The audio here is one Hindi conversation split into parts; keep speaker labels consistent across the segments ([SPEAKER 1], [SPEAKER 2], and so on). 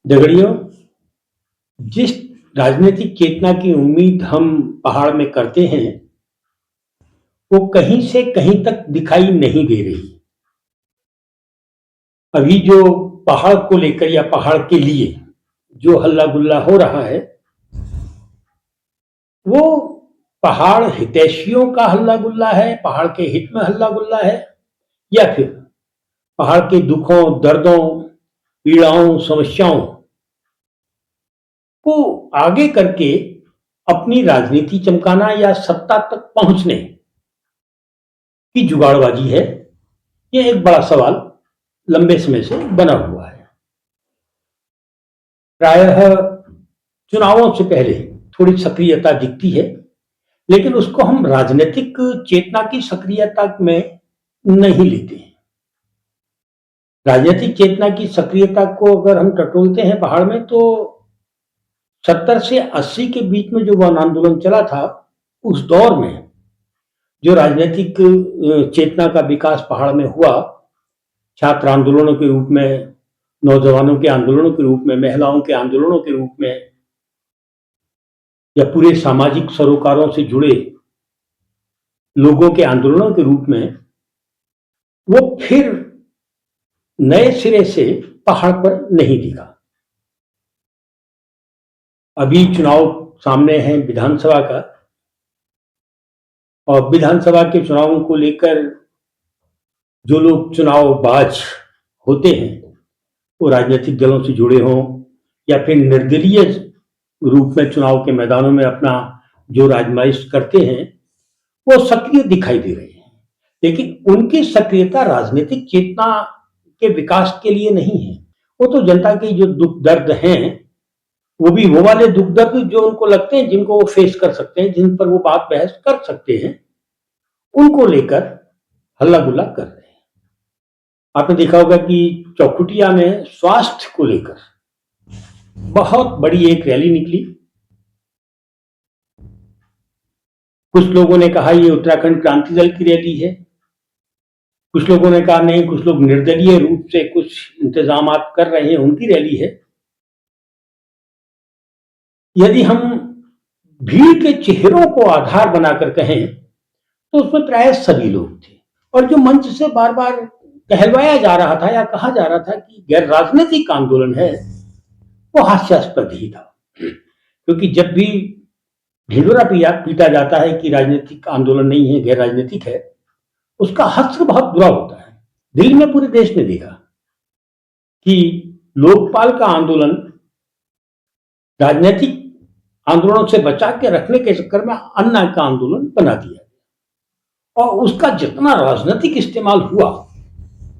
[SPEAKER 1] दगड़ियों, जिस राजनीतिक चेतना की उम्मीद हम पहाड़ में करते हैं, वो कहीं से कहीं तक दिखाई नहीं दे रही। अभी जो पहाड़ को लेकर या पहाड़ के लिए जो हल्ला गुल्ला हो रहा है, वो पहाड़ हितैषियों का हल्ला गुल्ला है, पहाड़ के हित में हल्ला गुल्ला है, या फिर पहाड़ के दुखों, दर्दों, पीड़ाओं, समस्याओं को आगे करके अपनी राजनीति चमकाना या सत्ता तक पहुंचने की जुगाड़बाजी है। यह एक बड़ा सवाल लंबे समय से बना हुआ है। प्रायः चुनावों से पहले थोड़ी सक्रियता दिखती है, लेकिन उसको हम राजनीतिक चेतना की सक्रियता में नहीं लेते हैं। राजनीतिक चेतना की सक्रियता को अगर हम टटोलते हैं पहाड़ में, तो 70 से 80 के बीच में जो वन आंदोलन चला था, उस दौर में जो राजनीतिक चेतना का विकास पहाड़ में हुआ, छात्र आंदोलनों के रूप में, नौजवानों के आंदोलनों के रूप में, महिलाओं के आंदोलनों के रूप में, या पूरे सामाजिक सरोकारों से जुड़े लोगों के आंदोलनों के रूप में, वो फिर नए सिरे से पहाड़ पर नहीं दिखा। अभी चुनाव सामने है विधानसभा का, और विधानसभा के चुनावों को लेकर जो लोग चुनावबाज होते हैं, वो राजनीतिक दलों से जुड़े हों या फिर निर्दलीय रूप में चुनाव के मैदानों में अपना जो राजमाइश करते हैं, वो सक्रिय दिखाई दे रहे हैं। लेकिन उनकी सक्रियता राजनीतिक चेतना के विकास के लिए नहीं है। वो तो जनता के जो दुख दर्द हैं, वो भी वो वाले दुख दर्द जो उनको लगते हैं, जिनको वो फेस कर सकते हैं, जिन पर वो बात बहस कर सकते हैं, उनको लेकर हल्ला गुल्ला कर रहे हैं। आपने देखा होगा कि चौखुटिया में स्वास्थ्य को लेकर बहुत बड़ी एक रैली निकली। कुछ लोगों ने कहा ये उत्तराखंड क्रांति दल की रैली है, कुछ लोगों ने कहा नहीं, कुछ लोग निर्दलीय रूप से कुछ इंतजाम कर रहे हैं, उनकी रैली है। यदि हम भीड़ के चेहरों को आधार बनाकर कहें, तो उसमें प्राय सभी लोग थे। और जो मंच से बार बार कहलवाया जा रहा था या कहा जा रहा था कि गैर राजनीतिक आंदोलन है, वो हास्यास्पद ही था। क्योंकि जब भी ढिंढोरा पीटा जाता है कि राजनीतिक आंदोलन नहीं है, गैर राजनीतिक है, उसका हश्र बहुत बुरा होता है। दिल्ली में पूरे देश ने देखा कि लोकपाल का आंदोलन राजनीतिक आंदोलनों से बचा के रखने के चक्कर में अन्ना का आंदोलन बना दिया, और उसका जितना राजनीतिक इस्तेमाल हुआ,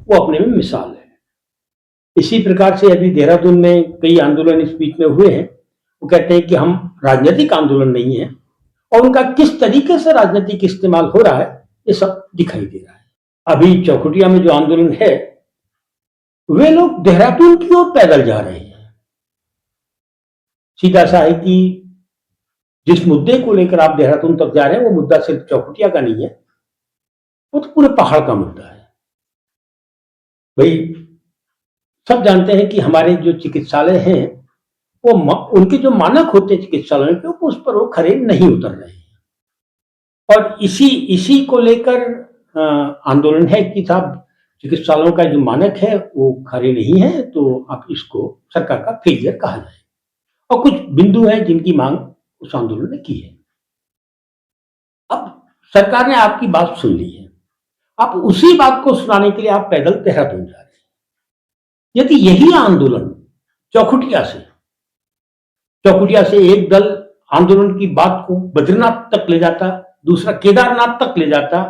[SPEAKER 1] वो अपने में मिसाल है। इसी प्रकार से अभी देहरादून में कई आंदोलन इस बीच में हुए हैं, वो कहते हैं कि हम राजनीतिक आंदोलन नहीं है, और उनका किस तरीके से राजनीतिक इस्तेमाल हो रहा है, ये सब दिखाई दे रहा है। अभी चौखुटिया में जो आंदोलन है, वे लोग देहरादून की ओर पैदल जा रहे हैं। सीधा सा है कि जिस मुद्दे को लेकर आप देहरादून तक जा रहे हैं, वो मुद्दा सिर्फ चौखुटिया का नहीं है, वो तो पूरे पहाड़ का मुद्दा है। भाई, सब जानते हैं कि हमारे जो चिकित्सालय हैं, वो उनके जो मानक होते हैं चिकित्सालय के, उस पर वो खरे नहीं उतर रहे हैं। और इसी को लेकर आंदोलन है कि साहब, चिकित्सालयों का जो मानक है वो खरे नहीं है, तो आप इसको सरकार का फेलियर कहा जाए। और कुछ बिंदु हैं जिनकी मांग उस आंदोलन ने की है। अब सरकार ने आपकी बात सुन ली है, आप उसी बात को सुनाने के लिए आप पैदल देहरादून जा रहे हैं। यदि यही आंदोलन चौखुटिया से एक दल आंदोलन की बात को बद्रीनाथ तक ले जाता, दूसरा केदारनाथ तक ले जाता,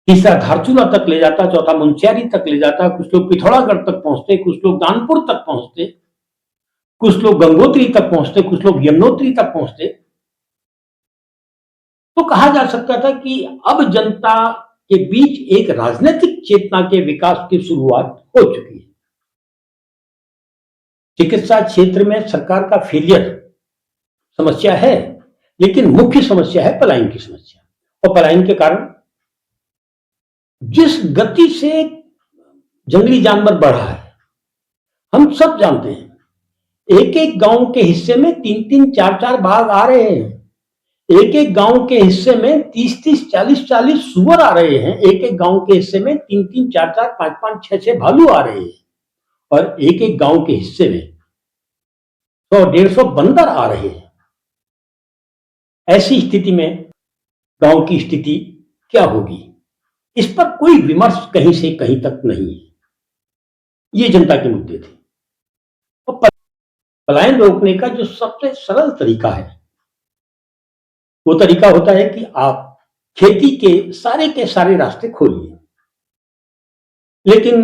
[SPEAKER 1] तीसरा धारचूला तक ले जाता, चौथा मुंशियारी तक ले जाता, कुछ लोग पिथौरागढ़ तक पहुंचते, कुछ लोग कानपुर तक पहुंचते, कुछ लोग गंगोत्री तक पहुंचते, कुछ लोग यमुनोत्री तक पहुंचते, तो कहा जा सकता था कि अब जनता के बीच एक राजनीतिक चेतना के विकास की शुरुआत हो चुकी है। चिकित्सा क्षेत्र में सरकार का फेलियर समस्या है, लेकिन मुख्य समस्या है पलायन की समस्या। और पलायन के कारण जिस गति से जंगली जानवर बढ़ा है, हम सब जानते हैं, एक एक गांव के हिस्से में 3-3, 4-4 बाघ आ रहे हैं। एक एक गांव के हिस्से में 30-30, 40-40 सुअर आ रहे हैं। एक एक गांव के हिस्से में 3-3, 4-4, 5-5, 6-6 भालू आ रहे हैं। और एक एक गांव के हिस्से में 100-150 बंदर आ रहे हैं। ऐसी स्थिति में गांव की स्थिति क्या होगी, इस पर कोई विमर्श कहीं से कहीं तक नहीं है। ये जनता के मुद्दे थे। तो पलायन रोकने का जो सबसे सरल तरीका है, वो तरीका होता है कि आप खेती के सारे रास्ते खोलिए। लेकिन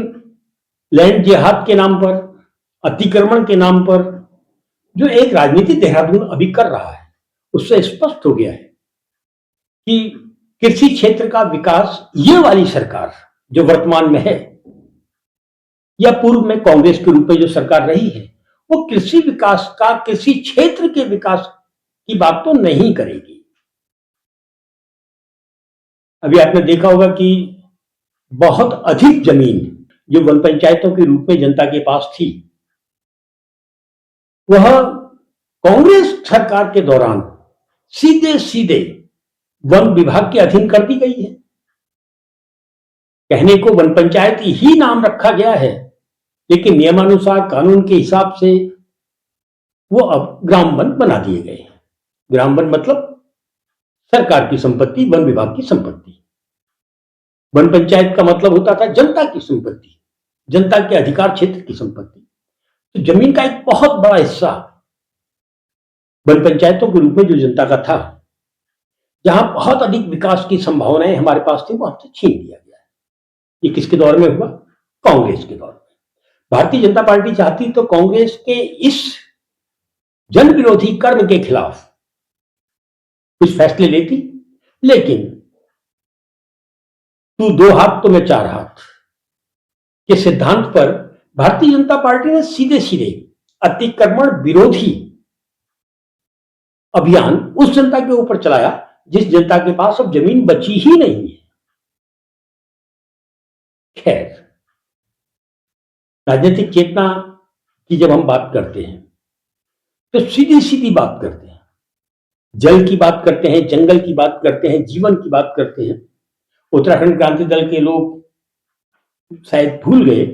[SPEAKER 1] लैंड जिहाद के नाम पर, अतिक्रमण के नाम पर जो एक राजनीति देहरादून अभी कर रहा है, उससे स्पष्ट हो गया है कि कृषि क्षेत्र का विकास ये वाली सरकार जो वर्तमान में है, या पूर्व में कांग्रेस के रूप में जो सरकार रही है, वो कृषि विकास का, कृषि क्षेत्र के विकास की बात तो नहीं करेगी। अभी आपने देखा होगा कि बहुत अधिक जमीन जो वन पंचायतों के रूप में जनता के पास थी, वह कांग्रेस सरकार के दौरान सीधे सीधे वन विभाग के अधीन कर दी गई है। कहने को वन पंचायत ही नाम रखा गया है, लेकिन नियमानुसार कानून के हिसाब से वो अब ग्राम वन बना दिए गए हैं। ग्राम वन मतलब सरकार की संपत्ति, वन विभाग की संपत्ति। वन पंचायत का मतलब होता था जनता की संपत्ति, जनता के अधिकार क्षेत्र की संपत्ति। तो जमीन का एक बहुत बड़ा हिस्सा वन पंचायतों के रूप में जो जनता का था, जहां बहुत अधिक विकास की संभावनाएं हमारे पास थी, वो हमसे छीन लिया गया है। ये किसके दौर में हुआ? कांग्रेस के दौर में। भारतीय जनता पार्टी चाहती तो कांग्रेस के इस जन विरोधी कर्म के खिलाफ कुछ फैसले लेती, लेकिन तू दो हाथ तो मैं चार हाथ के सिद्धांत पर भारतीय जनता पार्टी ने सीधे सीधे अतिक्रमण विरोधी अभियान उस जनता के ऊपर चलाया जिस जनता के पास अब जमीन बची ही नहीं है। खैर, राजनीतिक चेतना की जब हम बात करते हैं तो सीधी सीधी बात करते हैं, जल की बात करते हैं, जंगल की बात करते हैं, जीवन की बात करते हैं। उत्तराखंड क्रांति दल के लोग शायद भूल गए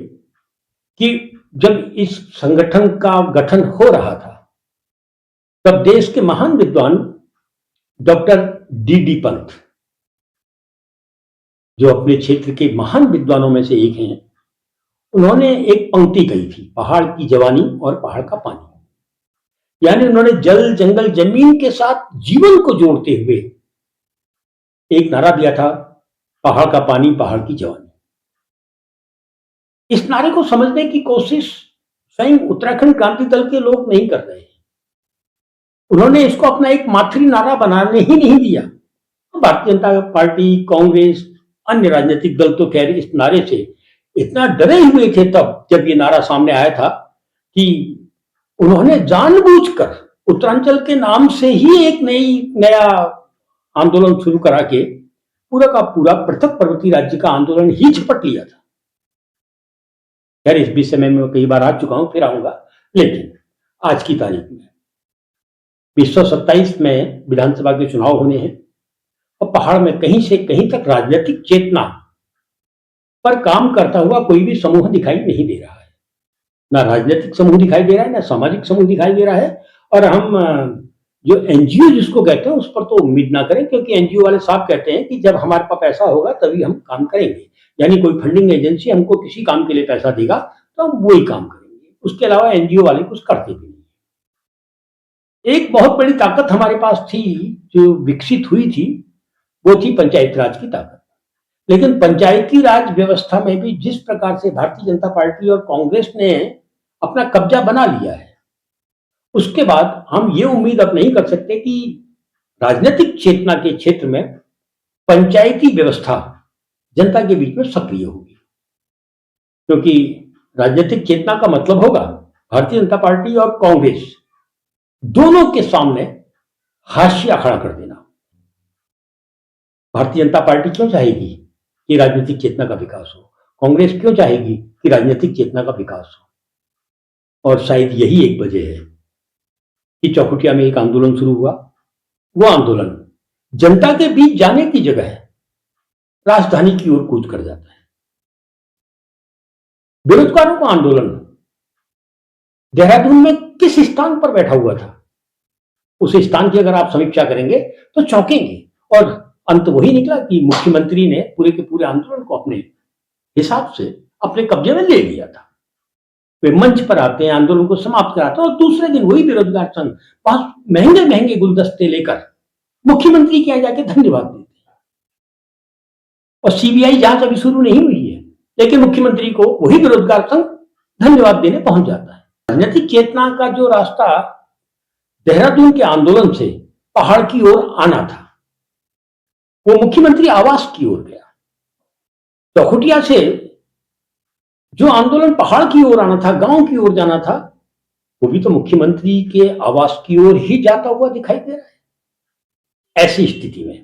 [SPEAKER 1] कि जब इस संगठन का गठन हो रहा था, तब देश के महान विद्वान डॉक्टर डी पंत, जो अपने क्षेत्र के महान विद्वानों में से एक हैं, उन्होंने एक पंक्ति कही थी, पहाड़ की जवानी और पहाड़ का पानी। यानी उन्होंने जल, जंगल, जमीन के साथ जीवन को जोड़ते हुए एक नारा दिया था, पहाड़ का पानी, पहाड़ की जवानी। इस नारे को समझने की कोशिश स्वयं उत्तराखंड क्रांति दल के लोग नहीं कर रहे हैं। उन्होंने इसको अपना एक मातृ नारा बनाने ही नहीं दिया। भारतीय जनता पार्टी, कांग्रेस, अन्य राजनीतिक दल तो खैर इस नारे से इतना डरे हुए थे तब जब ये नारा सामने आया था कि उन्होंने जानबूझकर उत्तरांचल के नाम से ही एक नया आंदोलन शुरू करा के पूरा का पूरा पृथक पर्वतीय राज्य का आंदोलन ही झपट लिया था। खैर, इस विषय में मैं कई बार आ चुका हूं, फिर आऊंगा। लेकिन आज की तारीख में 2027 में विधानसभा के चुनाव होने हैं और पहाड़ में कहीं से कहीं तक राजनीतिक चेतना पर काम करता हुआ कोई भी समूह दिखाई नहीं दे रहा है। ना राजनीतिक समूह दिखाई दे रहा है, ना सामाजिक समूह दिखाई दे रहा है। और हम जो एनजीओ जिसको कहते हैं उस पर तो उम्मीद ना करें, क्योंकि एनजीओ वाले साहब कहते हैं कि जब हमारे पास पैसा होगा तभी हम काम करेंगे। यानी कोई फंडिंग एजेंसी हमको किसी काम के लिए पैसा देगा तो हम वही काम करेंगे, उसके अलावा एनजीओ वाले कुछ करते भी नहीं। एक बहुत बड़ी ताकत हमारे पास थी जो विकसित हुई थी, वो थी पंचायती राज की ताकत। लेकिन पंचायती राज व्यवस्था में भी जिस प्रकार से भारतीय जनता पार्टी और कांग्रेस ने अपना कब्जा बना लिया है, उसके बाद हम ये उम्मीद अब नहीं कर सकते कि राजनीतिक चेतना के क्षेत्र में पंचायती व्यवस्था जनता के बीच में सक्रिय होगी। क्योंकि राजनीतिक चेतना का मतलब होगा भारतीय जनता पार्टी और कांग्रेस दोनों के सामने हाशिया खड़ा कर देना। भारतीय जनता पार्टी क्यों चाहेगी कि राजनीतिक चेतना का विकास हो? कांग्रेस क्यों चाहेगी कि राजनीतिक चेतना का विकास हो? और शायद यही एक वजह है कि चौखुटिया में एक आंदोलन शुरू हुआ। वो आंदोलन जनता के बीच जाने की जगह राजधानी की ओर कूच कर जाता है। बेरोजगारों का आंदोलन देहरादून में किस स्थान पर बैठा हुआ था, उस स्थान की अगर आप समीक्षा करेंगे तो चौंकेंगे। और अंत वही निकला कि मुख्यमंत्री ने पूरे के पूरे आंदोलन को अपने हिसाब से अपने कब्जे में ले लिया था। वे मंच पर आते हैं, आंदोलन को समाप्त कराते हैं और दूसरे दिन वही बेरोजगार संघ पांच महंगे महंगे गुलदस्ते लेकर मुख्यमंत्री के यहाँ जाके धन्यवाद देते हैं। और सीबीआई जांच अभी शुरू नहीं हुई है, लेकिन मुख्यमंत्री को वही बेरोजगार संघ धन्यवाद देने पहुंच जाता है। राजनीतिक चेतना का जो रास्ता देहरादून के आंदोलन से पहाड़ की ओर आना था, वो मुख्यमंत्री आवास की ओर गया। चौखुटिया से जो आंदोलन पहाड़ की ओर आना था, गांव की ओर जाना था, वो भी तो मुख्यमंत्री के आवास की ओर ही जाता हुआ दिखाई दे रहा है। ऐसी स्थिति में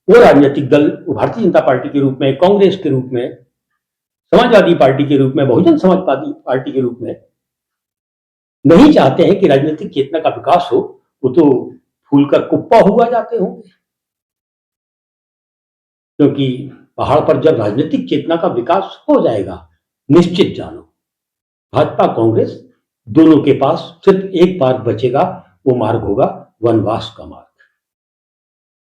[SPEAKER 1] वो राजनीतिक दल भारतीय जनता पार्टी के रूप में, कांग्रेस के रूप में, समाजवादी पार्टी के रूप में, बहुजन समाजवादी पार्टी के रूप में नहीं चाहते हैं कि राजनीतिक चेतना का विकास हो। वो तो फूलकर कुप्पा हुआ जाते होंगे, क्योंकि पहाड़ पर जब राजनीतिक चेतना का विकास हो जाएगा, निश्चित जानो भाजपा कांग्रेस दोनों के पास सिर्फ एक मार्ग बचेगा, वो मार्ग होगा वनवास का मार्ग।